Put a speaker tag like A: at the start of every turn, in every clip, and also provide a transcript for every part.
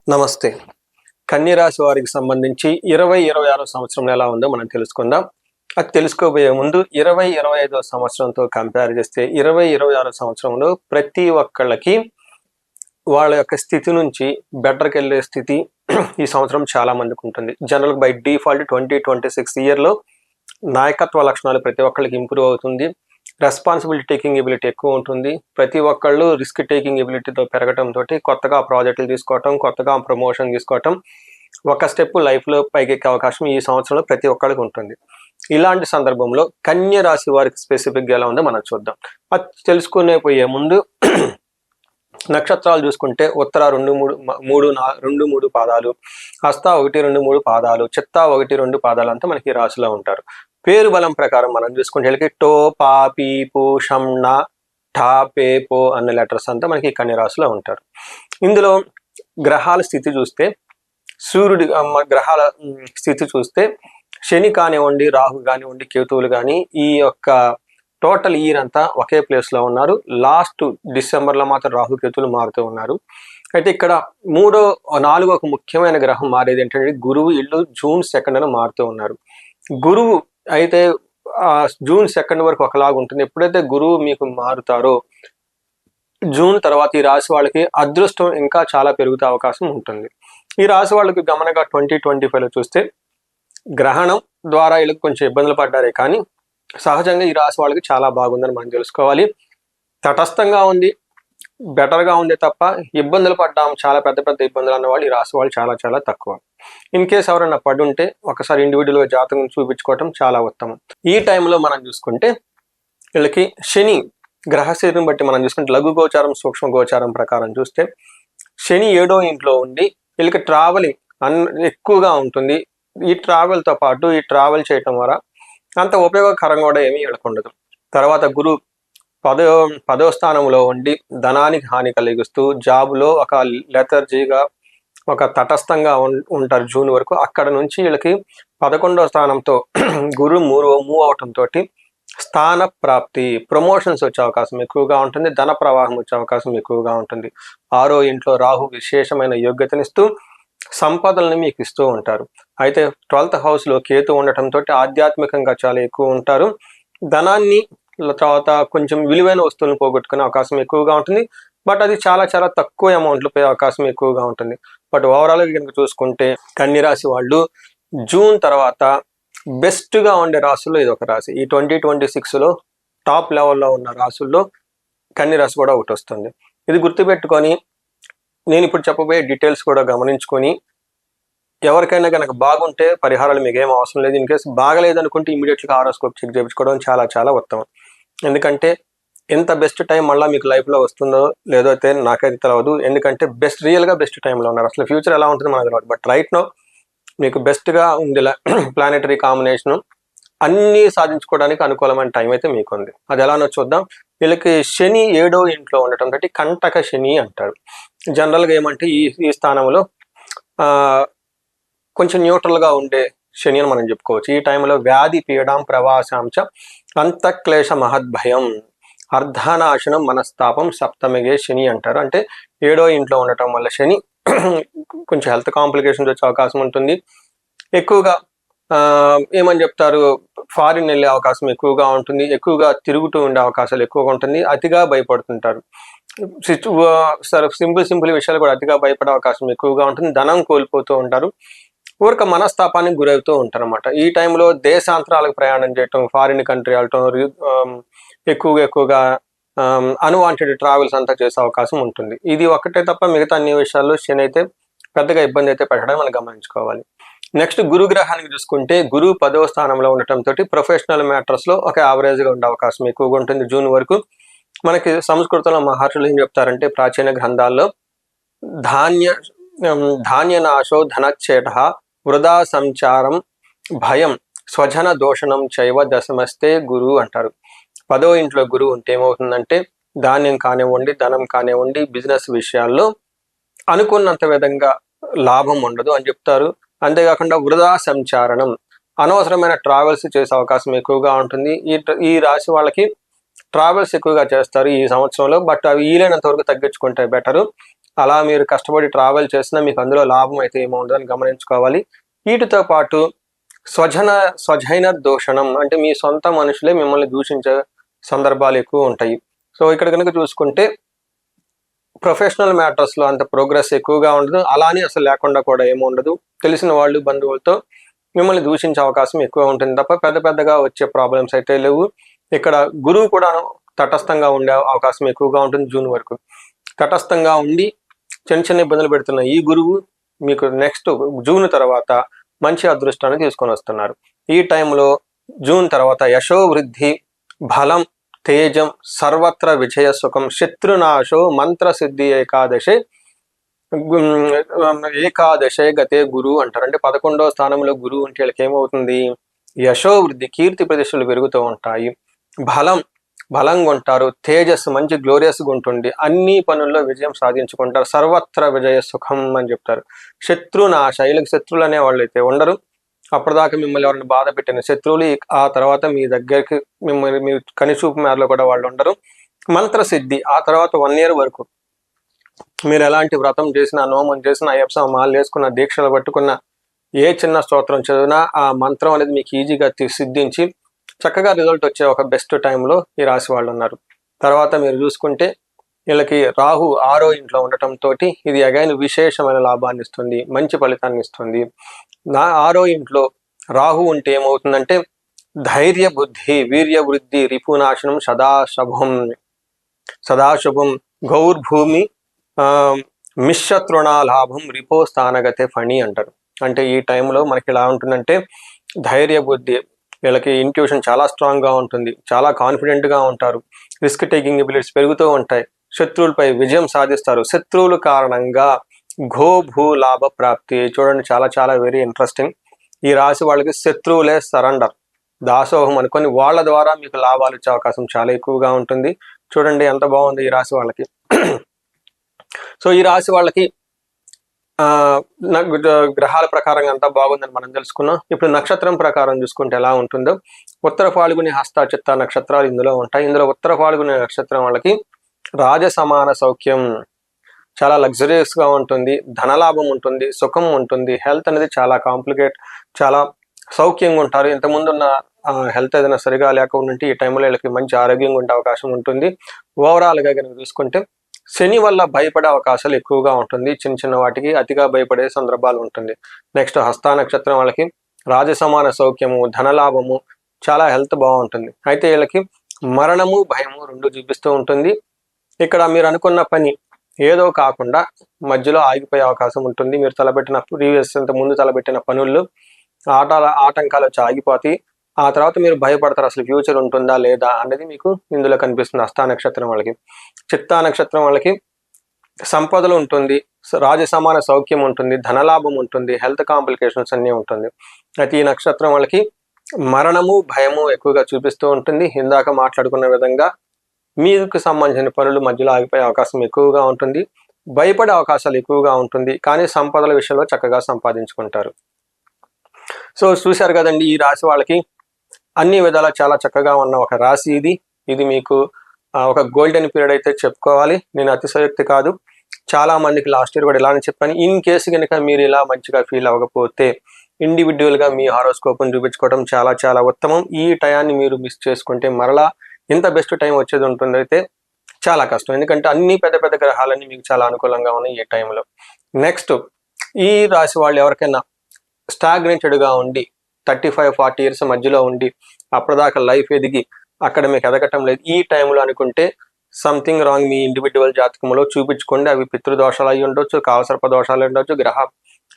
A: నమస్తే. కన్య రాశి వారికి సంబంధించి 2026 సంవత్సరం ఎలా ఉందో మనం తెలుసుకుందాం. అది తెలుసుకోబోయే ముందు 2025 సంవత్సరంతో కంపేర్ చేస్తే 2026 సంవత్సరంలో ప్రతి ఒక్కళ్ళకి వాళ్ళ యొక్క స్థితి నుంచి బెటర్కి వెళ్ళే స్థితి ఈ సంవత్సరం చాలా మందికి ఉంటుంది. జనరల్ బై డిఫాల్ట్ 2026 ఇయర్లో నాయకత్వ లక్షణాలు ప్రతి ఒక్కళ్ళకి ఇంప్రూవ్ అవుతుంది. రెస్పాన్సిబిలిటీ టేకింగ్ ఎబిలిటీ ఎక్కువ ఉంటుంది. ప్రతి ఒక్కళ్ళు రిస్క్ టేకింగ్ ఎబిలిటీతో పెరగటంతో కొత్తగా ప్రాజెక్టులు తీసుకోవటం, కొత్తగా ప్రమోషన్ తీసుకోవటం, ఒక స్టెప్ లైఫ్లో పైకెక్కే అవకాశం ఈ సంవత్సరంలో ప్రతి ఒక్కరికి ఉంటుంది. ఇలాంటి సందర్భంలో కన్య రాశి వారికి స్పెసిఫిక్గా ఎలా ఉందో మనం చూద్దాం. అది తెలుసుకునే పోయే ముందు నక్షత్రాలు చూసుకుంటే ఉత్తర 2-3 పాదాలు, హస్త 1-2-3 పాదాలు, చిత్త 1-2 పాదాలు అంతా మనకి ఈ రాశిలో ఉంటారు. పేరు బలం ప్రకారం మనం చూసుకుంటే టో, పా, పీ, పు, షం, నా, ఠా, పే, పో అన్న లెటర్స్ అంతా మనకి కన్య రాశిలో ఉంటారు. ఇందులో గ్రహాల స్థితి చూస్తే సూర్యుడి గ్రహాల స్థితి చూస్తే శని కానివ్వండి, రాహు కానివ్వండి, కేతువులు కానీ ఈ యొక్క టోటల్ ఇయర్ అంతా ఒకే ప్లేస్లో ఉన్నారు. లాస్ట్ డిసెంబర్లో మాత్రం రాహు కేతువులు మారుతూ ఉన్నారు. అయితే ఇక్కడ 4వ ఒక ముఖ్యమైన గ్రహం మారేది ఏంటంటే గురువు ఇల్లు జూన్ 2న మారుతూ ఉన్నారు. గురువు అయితే జూన్ 2 వరకు ఒకలాగా ఉంటుంది. ఎప్పుడైతే గురువు మీకు మారుతారో జూన్ తర్వాత ఈ రాశి వాళ్ళకి అదృష్టం ఇంకా చాలా పెరుగుతే అవకాశం ఉంటుంది. ఈ రాశి వాళ్ళకి గమనగా 2025లో చూస్తే గ్రహణం ద్వారా వీళ్ళకి కొంచెం ఇబ్బందులు పడ్డారే కానీ సహజంగా ఈ రాశి వాళ్ళకి చాలా బాగుందని మనం తెలుసుకోవాలి. తటస్థంగా ఉంది, బెటర్గా ఉంది తప్ప ఇబ్బందులు పడ్డాం, చాలా పెద్ద పెద్ద ఇబ్బందులు అన్నవాళ్ళు ఈ రాశి వాళ్ళు చాలా చాలా తక్కువ. ఇన్ కేసు ఎవరైనా పడుంటే ఒకసారి ఇండివిజువల్గా జాతకం చూపించుకోవటం చాలా ఉత్తమం. ఈ టైంలో మనం చూసుకుంటే వీళ్ళకి శని గ్రహశీరం బట్టి మనం చూసుకుంటే లఘు గోచారం, సూక్ష్మ గోచారం ప్రకారం చూస్తే శని 7వ ఇంట్లో ఉండి వీళ్ళకి ట్రావెలింగ్ ఎక్కువగా ఉంటుంది. ఈ ట్రావెల్తో పాటు ఈ ట్రావెల్ చేయటం ద్వారా అంత ఉపయోగకరంగా కూడా ఏమీ వీళ్ళకు ఉండదు. తర్వాత గురువు 10వ స్థానంలో ఉండి ధనానికి హాని కలిగిస్తూ జాబ్లో ఒక లెథర్జీగా ఒక తటస్థంగా ఉంటారు జూన్ వరకు. అక్కడ నుంచి వీళ్ళకి 11వ స్థానంతో గురు మూవ్ అవటంతో స్థాన ప్రాప్తి, ప్రమోషన్స్ వచ్చే అవకాశం ఎక్కువగా ఉంటుంది. ధన ప్రవాహం వచ్చే అవకాశం ఎక్కువగా ఉంటుంది. 6వ ఇంట్లో రాహు విశేషమైన యోగ్యతనిస్తూ సంపదలను మీకు ఇస్తూ ఉంటారు. అయితే 12th హౌస్లో కేతు ఉండటంతో ఆధ్యాత్మికంగా చాలా ఎక్కువ ఉంటారు. ధనాన్ని తర్వాత కొంచెం విలువైన వస్తువులను పోగొట్టుకునే అవకాశం ఎక్కువగా ఉంటుంది. బట్ అది చాలా చాలా తక్కువ అమౌంట్లో పోయే అవకాశం ఎక్కువగా ఉంటుంది. బట్ ఓవరాల్గా కనుక చూసుకుంటే కన్య రాశి వాళ్ళు జూన్ తర్వాత బెస్ట్గా ఉండే రాశుల్లో ఇది ఒక రాశి. ఈ 2026లో టాప్ లెవెల్లో ఉన్న రాశుల్లో కన్య రాశి కూడా ఒకటి వస్తుంది. ఇది గుర్తుపెట్టుకొని నేను ఇప్పుడు చెప్పబోయే డీటెయిల్స్ కూడా గమనించుకొని ఎవరికైనా కనుక బాగుంటే పరిహారాలు మీకు ఏం అవసరం లేదు. ఇన్ కేసు బాగలేదనుకుంటే ఇమీడియట్గా హారోస్కోప్ చెక్ చేయించుకోవడం చాలా చాలా ఉత్తమం. ఎందుకంటే ఎంత బెస్ట్ టైం మళ్ళీ మీకు లైఫ్లో వస్తుందో లేదో అయితే నాకైతే తెలియదు. ఎందుకంటే రియల్గా బెస్ట్ టైంలో ఉన్నారు. అసలు ఫ్యూచర్ ఎలా ఉంటుందో మనకు తెలియదు. బట్ రైట్ నో మీకు బెస్ట్గా ఉంది. ప్లానెటరీ కాంబినేషను అన్నీ సాధించుకోవడానికి అనుకూలమైన టైం అయితే మీకు ఉంది. అది ఎలానో చూద్దాం. వీళ్ళకి శని 7వ ఇంట్లో ఉండటం బట్టి కంటక శని అంటారు. జనరల్గా ఏమంటే ఈ స్థానంలో కొంచెం న్యూట్రల్గా ఉండే శని అని మనం చెప్పుకోవచ్చు. ఈ టైంలో వ్యాధి పీడాం ప్రవాసాంశ అంతఃక్లేశ మహద్భయం అర్ధనాశనం మనస్తాపం సప్తమిగే శని అంటారు. అంటే 7వ ఇంట్లో ఉండటం వల్ల శని కొంచెం హెల్త్ కాంప్లికేషన్స్ వచ్చే అవకాశం ఉంటుంది. ఎక్కువగా ఏమని చెప్తారు, ఫారిన్ వెళ్ళే అవకాశం ఎక్కువగా ఉంటుంది. ఎక్కువగా తిరుగుతూ ఉండే అవకాశాలు ఎక్కువగా ఉంటుంది. అతిగా భయపడుతుంటారు. సింపుల్ విషయాలు కూడా అతిగా భయపడే అవకాశం ఎక్కువగా ఉంటుంది. ధనం కోల్పోతూ ఉంటారు. ఊరిక మనస్తాపానికి గురవుతూ ఉంటారు అన్నమాట. ఈ టైంలో దేశాంతరాలకు ప్రయాణం చేయటం, ఫారిన్ కంట్రీ వెళ్ళటం, ఎక్కువగా అన్వాంటెడ్ ట్రావెల్స్ అంతా చేసే అవకాశం ఉంటుంది. ఇది ఒకటే తప్ప మిగతా అన్ని విషయాల్లో శని అయితే పెద్దగా ఇబ్బంది అయితే పెట్టడం మనం గమనించుకోవాలి. నెక్స్ట్ గురుగ్రహానికి చూసుకుంటే గురువు 10వ స్థానంలో ఉండటంతో ప్రొఫెషనల్ మ్యాటర్స్లో ఒక యావరేజ్గా ఉండే అవకాశం ఎక్కువగా ఉంటుంది జూన్ వరకు. మనకి సంస్కృతంలో మహర్షులు ఏం చెప్తారంటే ప్రాచీన గ్రంథాల్లో ధాన్యనాశో ధనచ్ఛేద వృధా సంచారం భయం స్వజన దోషణం చైవ దశమస్తే గురువు అంటారు. 10వ ఇంట్లో గురువు ఉంటే ఏమవుతుందంటే ధాన్యం కానివ్వండి, ధనం కానివ్వండి, బిజినెస్ విషయాల్లో అనుకున్నంత విధంగా లాభం ఉండదు అని చెప్తారు. అంతేకాకుండా వృధా సంచారణం, అనవసరమైన ట్రావెల్స్ చేసే అవకాశం ఎక్కువగా ఉంటుంది. ఈ రాశి వాళ్ళకి ట్రావెల్స్ ఎక్కువగా చేస్తారు ఈ సంవత్సరంలో. బట్ అవి వీలైనంత వరకు తగ్గించుకుంటే బెటరు. అలా మీరు కష్టపడి ట్రావెల్ చేసినా మీకు అందులో లాభం అయితే ఏమవుతుందని గమనించుకోవాలి. వీటితో పాటు స్వజైన దూషణం అంటే మీ సొంత మనుషులే మిమ్మల్ని దూషించే సందర్భాలు ఎక్కువ ఉంటాయి. సో ఇక్కడ కనుక చూసుకుంటే ప్రొఫెషనల్ మ్యాటర్స్లో అంత ప్రోగ్రెస్ ఎక్కువగా ఉండదు, అలానే అసలు లేకుండా కూడా ఏముండదు. తెలిసిన వాళ్ళు బంధువులతో మిమ్మల్ని దూషించే అవకాశం ఎక్కువ ఉంటుంది తప్ప పెద్ద పెద్దగా వచ్చే ప్రాబ్లమ్స్ అయితే లేవు. ఇక్కడ గురువు కూడా తటస్థంగా ఉండే అవకాశం ఎక్కువగా ఉంటుంది. జూన్ వరకు తటస్థంగా ఉండి చిన్న చిన్న ఇబ్బందులు పెడుతున్న ఈ గురువు మీకు నెక్స్ట్ జూన్ తర్వాత మంచి అదృష్టాన్ని తీసుకొని వస్తున్నారు. ఈ టైంలో జూన్ తర్వాత యశోవృద్ధి, బలం, తేజం, సర్వత్ర విజయ సుఖం, శత్రునాశో, మంత్రసిద్ధి ఏకాదశే గతే గురువు అంటారు. అంటే 11వ స్థానంలో గురువు ఉంటే వీళ్ళకి ఏమవుతుంది? యశోవృద్ధి, కీర్తి ప్రతిష్టలు పెరుగుతూ ఉంటాయి. బలంగా ఉంటారు. తేజస్సు మంచి గ్లోరియస్గా ఉంటుంది. అన్ని పనుల్లో విజయం సాధించుకుంటారు. సర్వత్ర విజయ సుఖం అని చెప్తారు. శత్రునాశ, వీళ్ళకి శత్రువులు అనే వాళ్ళు అయితే ఉండరు. అప్పటిదాకా మిమ్మల్ని ఎవరిని బాధ పెట్టిన శత్రువులు ఆ తర్వాత మీ దగ్గరికి మిమ్మల్ని మీ కనిచూపు మేరలో కూడా వాళ్ళు ఉండరు. మంత్రసిద్ధి, ఆ తర్వాత 1 year వరకు మీరు ఎలాంటి వ్రతం చేసినా, నోమం చేసినా, అయ్యప్ప మాలు వేసుకున్న, దీక్షలు పట్టుకున్న, ఏ చిన్న స్తోత్రం చదివినా ఆ మంత్రం అనేది మీకు ఈజీగా సిద్ధించి చక్కగా రిజల్ట్ వచ్చే ఒక బెస్ట్ టైంలో ఈ రాశి వాళ్ళు ఉన్నారు. తర్వాత మీరు చూసుకుంటే వీళ్ళకి రాహు 6వ ఇంట్లో ఉండటంతో ఇది అగైన్ విశేషమైన లాభాన్ని ఇస్తుంది, మంచి ఫలితాన్ని ఇస్తుంది. 6వ ఇంట్లో రాహు ఉంటే ఏమవుతుందంటే ధైర్య బుద్ధి, వీర్య వృద్ధి, రిపునాశనం, సదాశుభం, గౌర్భూమి, మిశ్రతృణాలాభం, రిపో స్థానగతే ఫణి అంటారు. అంటే ఈ టైంలో మనకి ఎలా ఉంటుందంటే ధైర్య బుద్ధి, వీళ్ళకి ఇంట్యూషన్ చాలా స్ట్రాంగ్గా ఉంటుంది, చాలా కాన్ఫిడెంట్గా ఉంటారు, రిస్క్ టేకింగ్ ఎబిలిటీస్ పెరుగుతూ ఉంటాయి, శత్రువులపై విజయం సాధిస్తారు. శత్రువుల కారణంగా భూ లాభ ప్రాప్తి. చూడండి, చాలా చాలా వెరీ ఇంట్రెస్టింగ్. ఈ రాశి వాళ్ళకి శత్రువులే సరెండర్, దాసోహం అనుకొని వాళ్ళ ద్వారా మీకు లాభాలు వచ్చే అవకాశం చాలా ఎక్కువగా ఉంటుంది. చూడండి ఎంత బాగుంది ఈ రాశి వాళ్ళకి. సో ఈ రాశి వాళ్ళకి గ్రహాల ప్రకారంగా అంతా బాగుందని మనం తెలుసుకున్నాం. ఇప్పుడు నక్షత్రం ప్రకారం చూసుకుంటే ఎలా ఉంటుందో, ఉత్తర ఫాల్గుని, హస్త, చిత్త నక్షత్రాలు ఇందులో ఉంటాయి. ఇందులో ఉత్తర ఫాల్గుని నక్షత్రం వాళ్ళకి రాజసమాన సౌఖ్యం, చాలా లగ్జరియస్గా ఉంటుంది, ధనలాభం ఉంటుంది, సుఖం ఉంటుంది, హెల్త్ అనేది చాలా చాలా సౌఖ్యంగా ఉంటారు. ఇంతకుముందు ఉన్న హెల్త్ ఏదైనా సరిగా లేకుండా ఉంటే ఈ టైంలో వీళ్ళకి మంచి ఆరోగ్యంగా ఉండే అవకాశం ఉంటుంది. ఓవరాల్గా కనుక చూసుకుంటే శని వల్ల భయపడే అవకాశాలు ఎక్కువగా ఉంటుంది. చిన్న చిన్న వాటికి అతిగా భయపడే సందర్భాలు ఉంటుంది. నెక్స్ట్ హస్త నక్షత్రం వాళ్ళకి రాజసమాన సౌఖ్యము, ధనలాభము, చాలా హెల్త్ బాగుంటుంది. అయితే వీళ్ళకి మరణము, భయము రెండు చూపిస్తూ ఉంటుంది. ఇక్కడ మీరు అనుకున్న పని ఏదో కాకుండా మధ్యలో ఆగిపోయే అవకాశం ఉంటుంది. మీరు తలపెట్టిన ముందు తలపెట్టిన పనుల్లో ఆటంకాలు వచ్చి ఆగిపోతాయి. ఆ తర్వాత మీరు భయపడతారు, అసలు ఫ్యూచర్ ఉంటుందా లేదా అనేది మీకు ఇందులో కనిపిస్తుంది. హస్త నక్షత్రం వాళ్ళకి. చిత్తా నక్షత్రం వాళ్ళకి సంపదలు ఉంటుంది, రాజసమాన సౌఖ్యం ఉంటుంది, ధనలాభం ఉంటుంది, హెల్త్ కాంప్లికేషన్స్ అన్నీ ఉంటుంది. అయితే ఈ నక్షత్రం వాళ్ళకి మరణము, భయము ఎక్కువగా చూపిస్తూ ఉంటుంది. ఇందాక మాట్లాడుకున్న విధంగా మీకు సంబంధించిన పనులు మధ్యలో ఆగిపోయే అవకాశం ఎక్కువగా ఉంటుంది, భయపడే అవకాశాలు ఎక్కువగా ఉంటుంది. కానీ సంపదల విషయంలో చక్కగా సంపాదించుకుంటారు. సో చూశారు కదండి, ఈ రాశి వాళ్ళకి అన్ని విధాలా చాలా చక్కగా ఉన్న ఒక రాశి ఇది. ఇది మీకు ఒక గోల్డెన్ పీరియడ్ అయితే చెప్పుకోవాలి. నేను అతిశయోక్తి కాదు, చాలా మందికి లాస్ట్ ఇయర్ కూడా ఇలానే చెప్పాను. ఇన్ కేసు కనుక మీరు ఇలా మంచిగా ఫీల్ అవ్వకపోతే ఇండివిజువల్గా మీ హారోస్కోప్ని చూపించుకోవడం చాలా చాలా ఉత్తమం. ఈ టయాన్ని మీరు మిస్ చేసుకుంటే మరలా ఇంత బెస్ట్ టైం వచ్చేది ఉంటుంది అయితే చాలా కష్టం. ఎందుకంటే అన్ని పెద్ద పెద్ద గ్రహాలన్నీ మీకు చాలా అనుకూలంగా ఉన్నాయి ఈ టైంలో. నెక్స్ట్, ఈ రాశి వాళ్ళు ఎవరికైనా స్టాగ్నెంటెడ్గా ఉండి 35-40 years మధ్యలో ఉండి అప్పటిదాకా లైఫ్ ఎదిగి అక్కడ మీకు ఎదగటం లేదు ఈ టైంలో అనుకుంటే సంథింగ్ రాంగ్ మీ ఇండివిజువల్ జాతకంలో చూపించుకోండి. అవి పితృదోషాలు అయి ఉండొచ్చు, కాలసర్ప దోషాలు ఉండొచ్చు, గ్రహ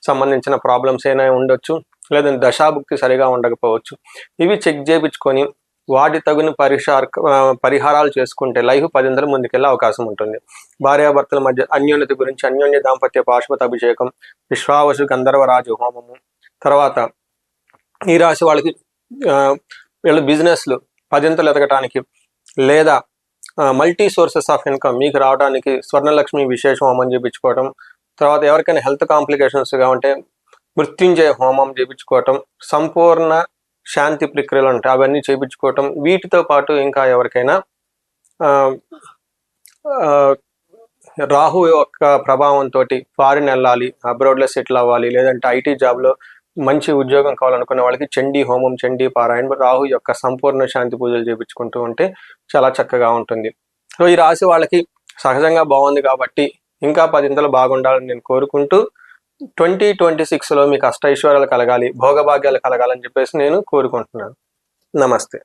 A: సంబంధించిన ప్రాబ్లమ్స్ అయినా ఉండొచ్చు, లేదంటే దశాభుక్తి సరిగా ఉండకపోవచ్చు. ఇవి చెక్ చేయించుకొని వాటి తగిన పరిహారాలు చేసుకుంటే లైఫ్ 10 ముందుకెళ్ళే అవకాశం ఉంటుంది. భార్యాభర్తల మధ్య అన్యోన్యత గురించి అన్యోన్య దాంపత్య పాశుపత అభిషేకం, విశ్వావసు గంధర్వరాజు హోమము. తర్వాత ఈ రాశి వాళ్ళకి వీళ్ళ బిజినెస్లు 10 ఎదగటానికి లేదా మల్టీ సోర్సెస్ ఆఫ్ ఇన్కమ్ మీకు రావడానికి స్వర్ణలక్ష్మి విశేష హోమం చేయించుకోవటం. తర్వాత ఎవరికైనా హెల్త్ కాంప్లికేషన్స్గా ఉంటే మృత్యుంజయ హోమం చేయించుకోవటం, సంపూర్ణ శాంతి ప్రక్రియలు ఉంటాయి అవన్నీ చేయించుకోవటం. వీటితో పాటు ఇంకా ఎవరికైనా రాహు యొక్క ప్రభావంతో ఫారిన్ వెళ్ళాలి, అబ్రాడ్లో సెటిల్ అవ్వాలి, లేదంటే ఐటీ జాబ్లో మంచి ఉద్యోగం కావాలనుకునే వాళ్ళకి చండీ హోమం, చండీ పారాయణ, రాహు యొక్క సంపూర్ణ శాంతి పూజలు చేయించుకుంటూ ఉంటే చాలా చక్కగా ఉంటుంది. సో ఈ రాశి వాళ్ళకి సహజంగా బాగుంది కాబట్టి ఇంకా 10 బాగుండాలని నేను కోరుకుంటూ 2026లో మీకు అష్టైశ్వర్యాలు కలగాలి, భోగభాగ్యాలు కలగాలని చెప్పేసి నేను కోరుకుంటున్నాను. నమస్తే.